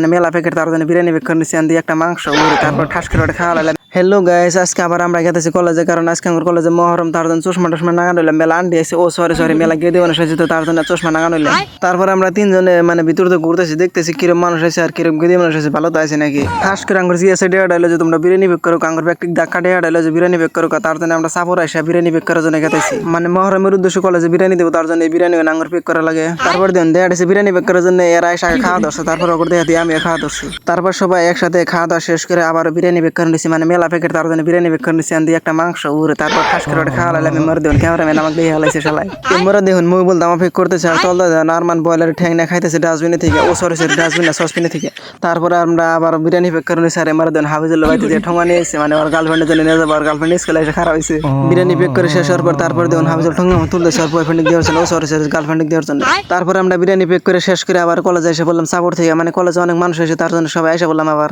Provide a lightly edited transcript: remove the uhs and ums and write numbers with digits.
মানে মেলা প্যাকেট তার জন্য বিরিয়ানি প্যাক করে নিছি আন দিয়ে একটা মাংস তারপর ঠাস করে ওটা খাওয়া লাগলাম। হ্যালো গাইস, আজকে আবার আমরা গেতেছি কলেজে, কারণ আজকে আমার কলেজে মহরম, তার জন্য চশমা টশমা নাগান হইলাম। মেলা আন্টি আছে, ও সরি মেলা গিয়ে দেওয়ানো হয়েছে, তো তার জন্য চশমা নাগান হইলাম। তারপর আমরা তিনজনে মানে ভিতরে তো ঘুরতেছি, দেখতেছি কিরম মানুষ আছে আর কিরম গেদি মানুষ আছে, ভালো তো আছে নাকি। খাস করে আঙ্গুর জিয়াসে ডেয়া ডাইলো যে তোমরা বিরিয়ানি প্যাক করো, আঙ্গুর ব্যক্তিক ধাক্কা ডেয়া ডাইলো যে বিরিয়ানি প্যাক করো, তার জন্য আমরা সাপোর আসা বিরিয়ানি প্যাক করার জন্য গেতেছি। মানে মহরমের উদ্দেশ্য কলেজে বিরিয়ানি দেবো, তার জন্য এই বিরিয়ানি আঙ্গুর প্যাক করা লাগে। তারপর দিন দেয়া দিয়েছে বিরিয়ানি প্যাক করার জন্য, এরা এসে খাওয়া ধরছে, তারপর ওপর দেয়া দিয়ে আমি খাওয়া ধরছি। তারপর সবাই একসাথে খাওয়া দাওয়া শেষ করে আবার বিরিয়ানি প্যাক করে নিছি, মানে মেলা প্যাকেট তার জন্য বিরিয়ানি প্যাক করে নিছি আন দিয়ে একটা মাংস তারপর ঠাস করে ওটা খাওয়া লাগলাম। মেমোর দেখুন ক্যামেরাম্যান আমাকে দিয়ে হালাইছে শালাই। মেমোরা দেখুন মুই বলতে আমার প্যাক করতেছে আর চলতে নারমান বয়লার ঠ্যাং না খাইতেছে ডাস্টবিনে থেকে, ও সরি ডাস্টবিন না সসপিনে থেকে। তারপরে আমরা আবার বিরিয়ানি প্যাক করে নিছি আর এমারে দেন হাফিজুল্লাহ বাইতে দিয়ে ঠোঙা নিয়ে এসেছে, মানে ওর গার্লফ্রেন্ডের জন্য নিয়ে যাবো, আর গার্লফ্রেন্ড স্কুলে এসে খারাপ হয়েছে। বিরিয়ানি প্যাক করে শেষ হওয়ার পর তারপর দেখুন হাফিজুল ঠোঙা তুলতেছে আর বয়ফ্রেন্ড দেওয়ার জন্য, ও সরি গার্লফ্রেন্ড দেওয়ার জন্য। তারপরে আমরা বিরিয়ানি প্যাক করে শেষ করে আবার কলেজে এসে বললাম সাপোর্ট থেকে, মানে কলেজে অনেক মানুষ এসে তার জন্য সবাই এসে বললাম আবার